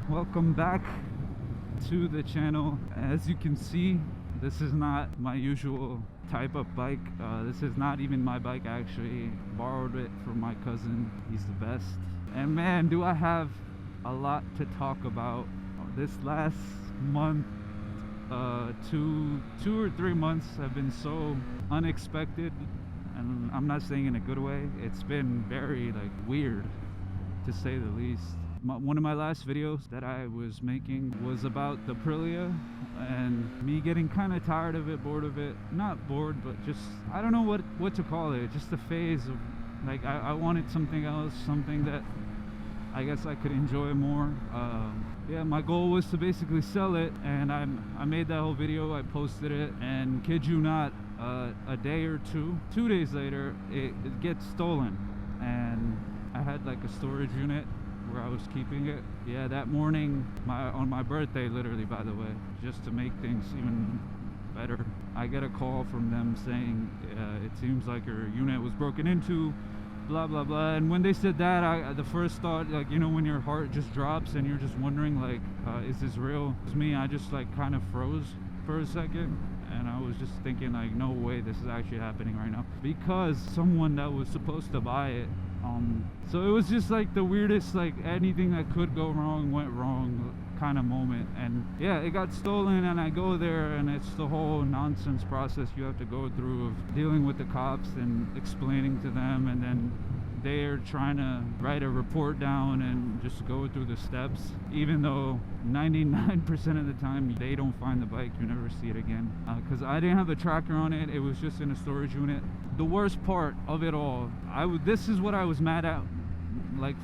Welcome back to the channel. As you can see, this is not my usual type of bike. This is not even my bike. I actually borrowed it from my cousin. He's the best. And man, do I have a lot to talk about. This last month, 2 or 3 months have been so unexpected, and I'm not saying in a good way. It's been very weird, to say the least. One of my last videos that I was making was about the Aprilia and me getting kind of tired of it, bored of it. Not bored, but just, I don't know what to call it. Just a phase of I wanted something else, something that I guess I could enjoy more. Yeah, my goal was to basically sell it, and I made that whole video. I posted it, and kid you not, a day or 2 days later, it gets stolen. And I had a storage unit where I was keeping it. Yeah, that morning, on my birthday, literally, by the way, just to make things even better, I get a call from them saying it seems like your unit was broken into, blah blah blah. And when they said that, the first thought, when your heart just drops and you're just wondering is this real? It was me. I just kind of froze for a second, and I was just thinking no way this is actually happening right now, because someone that was supposed to buy it, so it was just the weirdest, anything that could go wrong went wrong kind of moment. And yeah, it got stolen, and I go there, and it's the whole nonsense process you have to go through of dealing with the cops and explaining to them, and then they're trying to write a report down and just go through the steps, even though 99% of the time they don't find the bike. You never see it again, because I didn't have a tracker on it. It was just in a storage unit. The worst part of it all, this is what I was mad at,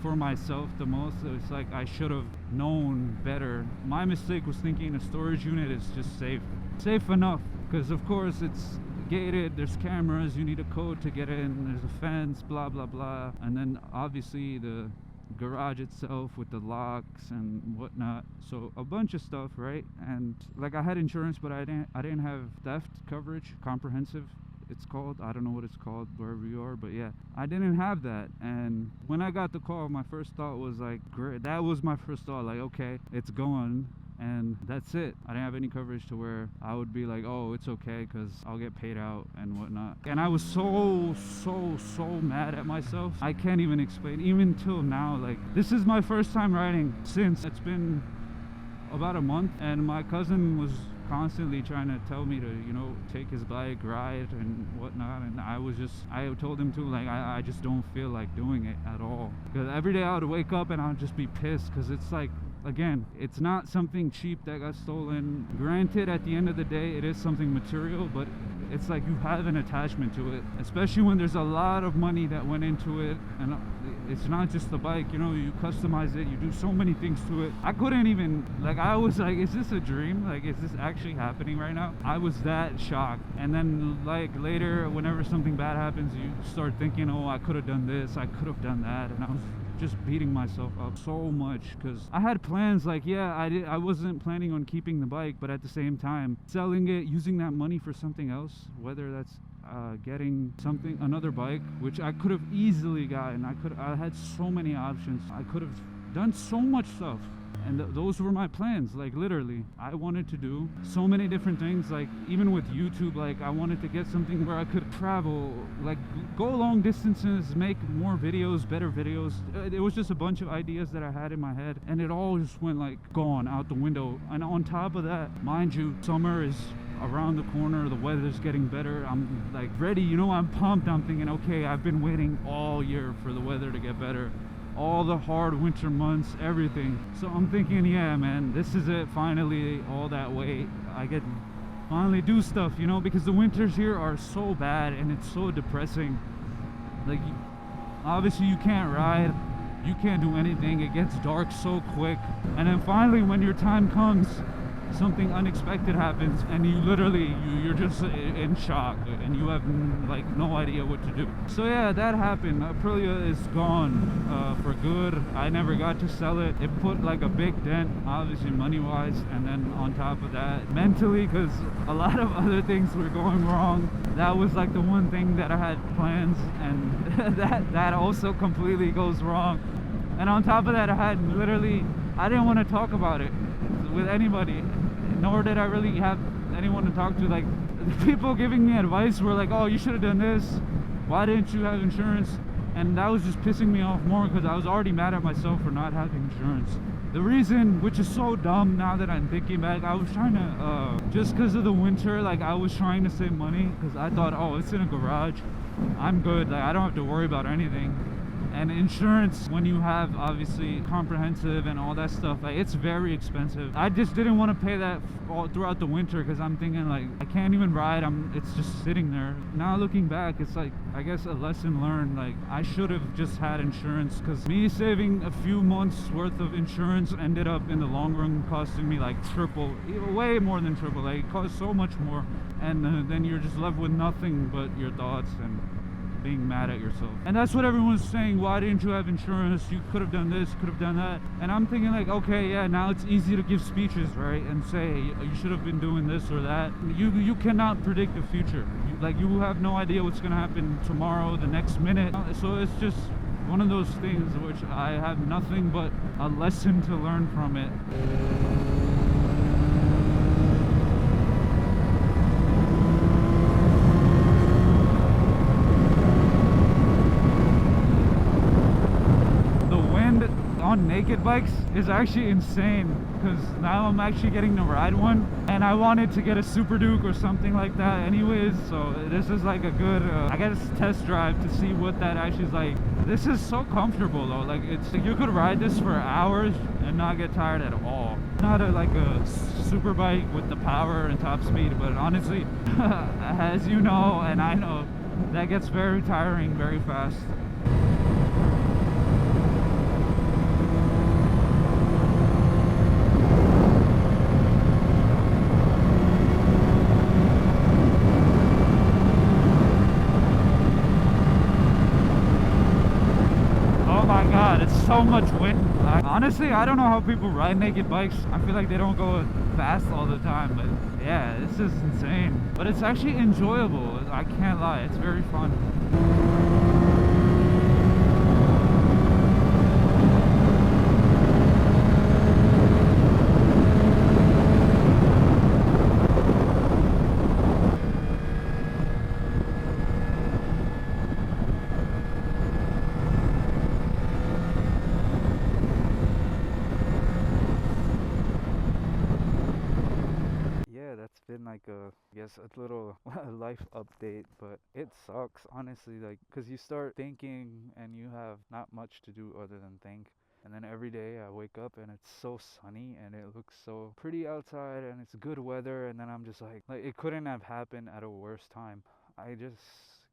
for myself the most. It's I should have known better. My mistake was thinking a storage unit is just safe enough, because of course it's gated, there's cameras, you need a code to get in, there's a fence, blah blah blah, and then obviously the garage itself with the locks and whatnot. So a bunch of stuff, right? And I had insurance, but I didn't have theft coverage, comprehensive it's called. I don't know what it's called wherever you are, but yeah, I didn't have that. And when I got the call, my first thought was great. That was my first thought, okay, it's gone, and that's it. I didn't have any coverage to where I would be oh, it's okay, because I'll get paid out and whatnot. And I was so mad at myself. I can't even explain, even till now. This is my first time riding since it's been about a month, and my cousin was constantly trying to tell me to take his bike, ride and whatnot, and I told him to I just don't feel like doing it at all, because every day I would wake up and I'd just be pissed, because it's again, it's not something cheap that got stolen. Granted, at the end of the day, it is something material, but it's you have an attachment to it, especially when there's a lot of money that went into it. And it's not just the bike, you customize it, you do so many things to it. I couldn't even, I was is this a dream? Is this actually happening right now? I was that shocked. And then later, whenever something bad happens, you start thinking, oh, I could have done this, I could have done that, and I was just beating myself up so much, because I had plans. Yeah, I wasn't planning on keeping the bike, but at the same time selling it, using that money for something else, whether that's getting another bike, which I could have easily gotten. I had so many options. I could have done so much stuff, and those were my plans. Literally, I wanted to do so many different things. Even with YouTube, I wanted to get something where I could travel, go long distances, make more videos, better videos. It was just a bunch of ideas that I had in my head, and it all just went gone out the window. And on top of that, mind you, summer is around the corner, the weather's getting better. I'm ready, I'm pumped. I'm thinking, okay, I've been waiting all year for the weather to get better, all the hard winter months, everything. So I'm thinking, yeah man, this is it, finally. All that wait, I get finally do stuff, because the winters here are so bad, and it's so depressing. Obviously you can't ride, you can't do anything, it gets dark so quick, and then finally when your time comes, something unexpected happens, and you're just in shock, and you have no idea what to do. So yeah, that happened. Aprilia is gone for good. I never got to sell it. It put a big dent, obviously money wise, and then on top of that, mentally, because a lot of other things were going wrong. That was the one thing that I had plans, and that also completely goes wrong. And on top of that, I had literally I didn't want to talk about it with anybody, nor did I really have anyone to talk to. Like, the people giving me advice were like, oh, you should have done this, why didn't you have insurance? And that was just pissing me off more because I was already mad at myself for not having insurance. The reason, which is so dumb now that I'm thinking back, I was trying to, just because of the winter, like I was trying to save money because I thought, oh, it's in a garage, I'm good, like I don't have to worry about anything. And insurance, when you have obviously comprehensive and all that stuff, like it's very expensive. I just didn't want to pay that all throughout the winter because I'm thinking like I can't even ride. It's just sitting there. Now looking back, it's like I guess a lesson learned. Like I should have just had insurance because me saving a few months worth of insurance ended up in the long run costing me like triple, way more than triple. Like it cost so much more, and then you're just left with nothing but your thoughts and being mad at yourself. And that's what everyone's saying, why didn't you have insurance, you could have done this, could have done that. And I'm thinking like, okay, yeah, now it's easy to give speeches, right, and say you should have been doing this or that. You cannot predict the future. You have no idea what's gonna happen tomorrow, the next minute. So it's just one of those things which I have nothing but a lesson to learn from it. On naked bikes is actually insane because now I'm actually getting to ride one, and I wanted to get a Super Duke or something like that anyways, so this is like a good I guess test drive to see what that actually is like. This is so comfortable though, like it's like you could ride this for hours and not get tired at all. Not like a super bike with the power and top speed, but honestly as you know and I know, that gets very tiring very fast. It's so much wind. Honestly, I don't know how people ride naked bikes. I feel like they don't go fast all the time, but yeah, this is insane. But it's actually enjoyable, I can't lie, it's very fun. Been like I guess a little life update, but it sucks honestly, like because you start thinking and you have not much to do other than think, and then every day I wake up and it's so sunny and it looks so pretty outside and it's good weather, and then I'm just like it couldn't have happened at a worse time. I just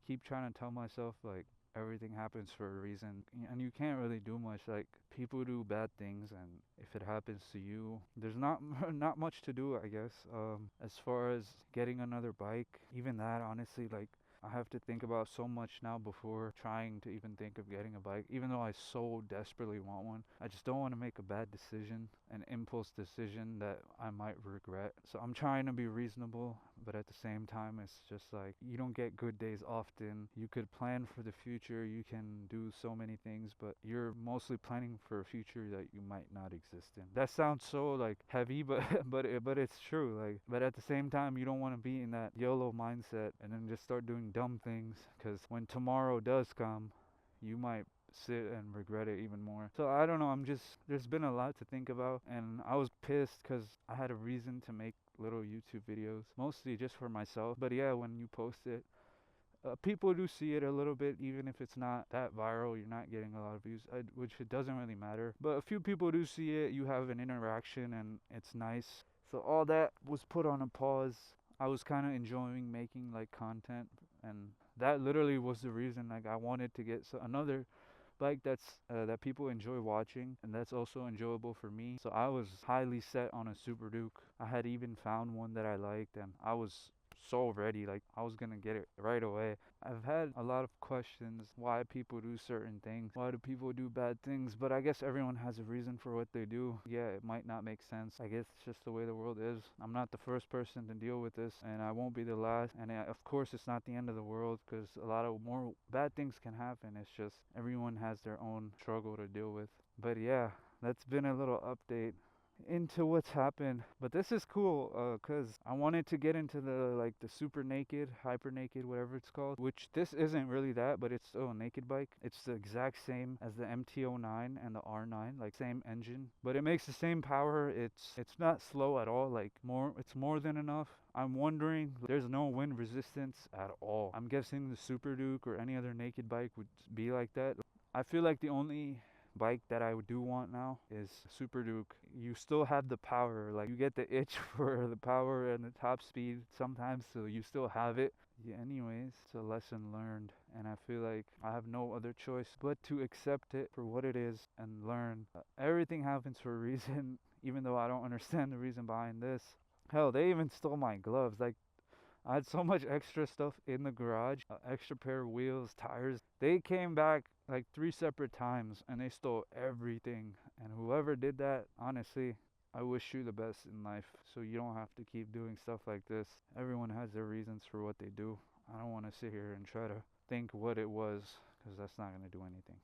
keep trying to tell myself like everything happens for a reason, and you can't really do much. Like people do bad things, and if it happens to you, there's not not much to do, I guess. As far as getting another bike, even that honestly, like I have to think about so much now before trying to even think of getting a bike, even though I so desperately want one. I just don't want to make a bad decision, an impulse decision that I might regret. So I'm trying to be reasonable, but at the same time, it's just like you don't get good days often. You could plan for the future, you can do so many things, but you're mostly planning for a future that you might not exist in. That sounds so like heavy, but but it's true. Like, but at the same time, you don't want to be in that YOLO mindset and then just start doing dumb things, because when tomorrow does come, you might sit and regret it even more. So I don't know, there's been a lot to think about, and I was pissed because I had a reason to make little YouTube videos, mostly just for myself. But yeah, when you post it, people do see it a little bit, even if it's not that viral, you're not getting a lot of views, which it doesn't really matter. But a few people do see it, you have an interaction, and it's nice. So all that was put on a pause. I was kind of enjoying making like content, and that literally was the reason. Like I wanted to get another bike that people enjoy watching, and that's also enjoyable for me. So I was highly set on a Super Duke. I had even found one that I liked, and I was so ready, like I was gonna get it right away. I've had a lot of questions why people do certain things, why do people do bad things, but I guess everyone has a reason for what they do. Yeah, it might not make sense. I guess it's just the way the world is. I'm not the first person to deal with this, and I won't be the last. And of course it's not the end of the world, because a lot of more bad things can happen. It's just everyone has their own struggle to deal with. But yeah, that's been a little update into what's happened. But this is cool because I wanted to get into the like the super naked, hyper naked, whatever it's called, which this isn't really that, but it's still a naked bike. It's the exact same as the MT-09 and the R9, like same engine, but it makes the same power. It's not slow at all, like it's more than enough. I'm wondering, there's no wind resistance at all. I'm guessing the Super Duke or any other naked bike would be like that. I feel like the only bike that I do want now is Super Duke. You still have the power, like you get the itch for the power and the top speed sometimes, so you still have it. Yeah, anyways, it's a lesson learned, and I feel like I have no other choice but to accept it for what it is and learn. Everything happens for a reason, even though I don't understand the reason behind this. Hell, they even stole my gloves. Like, I had so much extra stuff in the garage, extra pair of wheels, tires. They came back like 3 separate times and they stole everything. And whoever did that, honestly, I wish you the best in life so you don't have to keep doing stuff like this. Everyone has their reasons for what they do. I don't want to sit here and try to think what it was because that's not going to do anything.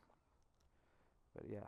But yeah.